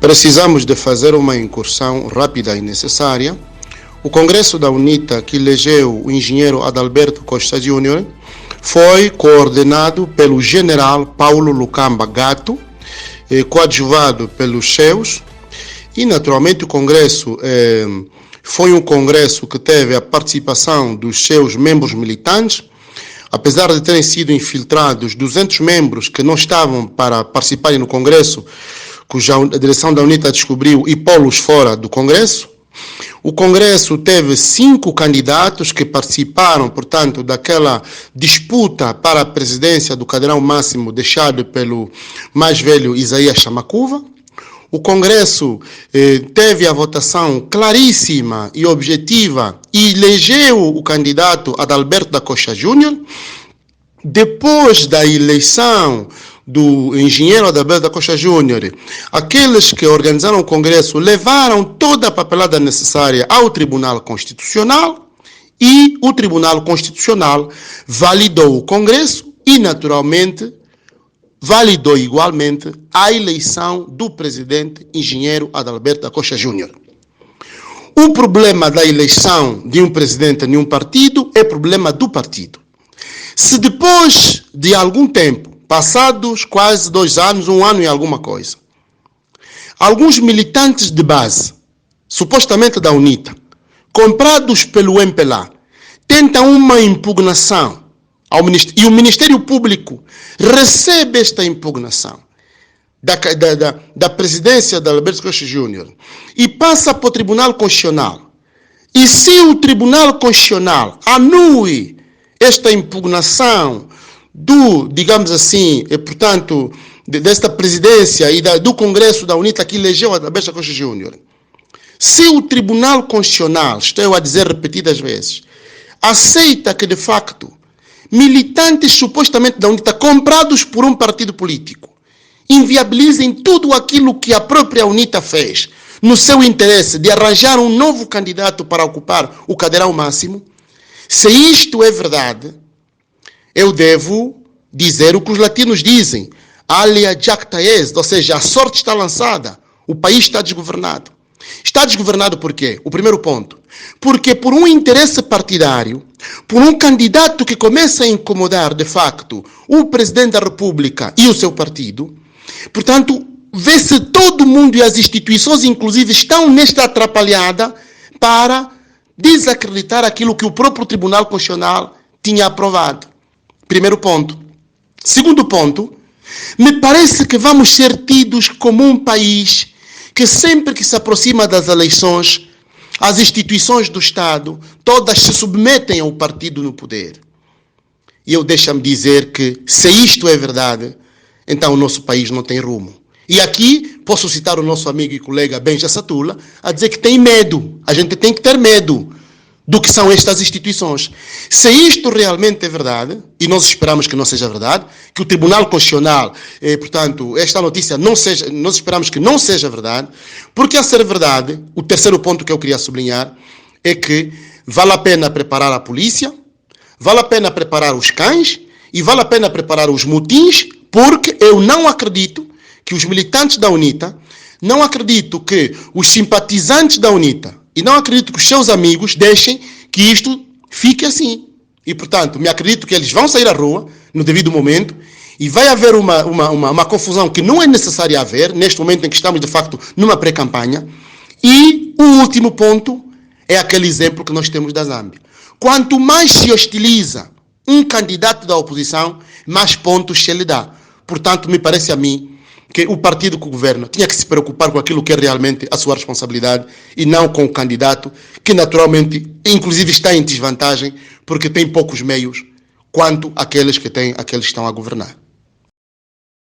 Precisamos de fazer uma incursão rápida e necessária. O Congresso da UNITA, que elegeu o engenheiro Adalberto Costa Júnior, foi coordenado pelo general Paulo Lukamba Gato, coadjuvado pelos seus, e naturalmente o Congresso foi um Congresso que teve a participação dos seus membros militantes. Apesar de terem sido infiltrados 200 membros que não estavam para participarem no Congresso, cuja a direção da UNITA descobriu, e pô-los fora do Congresso. O Congresso teve 5 candidatos que participaram, portanto, daquela disputa para a presidência do Cadeirão Máximo deixado pelo mais velho Isaías Chamacuva. O Congresso teve a votação claríssima e objetiva e elegeu o candidato Adalberto da Costa Júnior. Depois da eleição do engenheiro Adalberto da Costa Júnior, aqueles que organizaram o Congresso levaram toda a papelada necessária ao Tribunal Constitucional e o Tribunal Constitucional validou o Congresso e, naturalmente, validou igualmente a eleição do presidente engenheiro Adalberto da Costa Júnior. O problema da eleição de um presidente em um partido é problema do partido. Se depois de algum tempo, passados quase 2 anos, 1 ano e alguma coisa, alguns militantes de base, supostamente da UNITA, comprados pelo MPLA, tentam uma impugnação ao Ministério, e o Ministério Público recebe esta impugnação da presidência de Adalberto Costa Júnior e passa para o Tribunal Constitucional. E se o Tribunal Constitucional anule esta impugnação digamos assim, portanto, desta presidência e do Congresso da UNITA que elegeu Adalberto Costa Júnior, se o Tribunal Constitucional, estou a dizer repetidas vezes, aceita que, de facto, militantes supostamente da UNITA, comprados por um partido político, inviabilizem tudo aquilo que a própria UNITA fez no seu interesse de arranjar um novo candidato para ocupar o Cadeirão Máximo, se isto é verdade, eu devo dizer o que os latinos dizem, alia jacta est, ou seja, a sorte está lançada, o país está desgovernado. Está desgovernado por quê? O primeiro ponto. Porque por um interesse partidário, por um candidato que começa a incomodar, de facto, o presidente da República e o seu partido, portanto, vê-se todo mundo e as instituições, inclusive, estão nesta atrapalhada para desacreditar aquilo que o próprio Tribunal Constitucional tinha aprovado. Primeiro ponto. Segundo ponto, me parece que vamos ser tidos como um país que sempre que se aproxima das eleições, as instituições do Estado, todas se submetem ao partido no poder. E eu deixo-me dizer que, se isto é verdade, então o nosso país não tem rumo. E aqui posso citar o nosso amigo e colega Benja Satula a dizer que tem medo. A gente tem que ter medo do que são estas instituições. Se isto realmente é verdade, e nós esperamos que não seja verdade, que o Tribunal Constitucional, portanto, esta notícia não seja, nós esperamos que não seja verdade, porque a ser verdade, o terceiro ponto que eu queria sublinhar é que vale a pena preparar a polícia, vale a pena preparar os cães e vale a pena preparar os motins, porque eu não acredito que os militantes da UNITA, não acredito que os simpatizantes da UNITA, e não acredito que os seus amigos deixem que isto fique assim. E, portanto, me acredito que eles vão sair à rua no devido momento e vai haver uma confusão que não é necessária haver, neste momento em que estamos, de facto, numa pré-campanha. E o último ponto é aquele exemplo que nós temos da Zâmbia. Quanto mais se hostiliza um candidato da oposição, mais pontos se lhe dá. Portanto, me parece a mim que o partido que governa tinha que se preocupar com aquilo que é realmente a sua responsabilidade e não com o candidato que naturalmente, inclusive, está em desvantagem porque tem poucos meios quanto aqueles que estão a governar.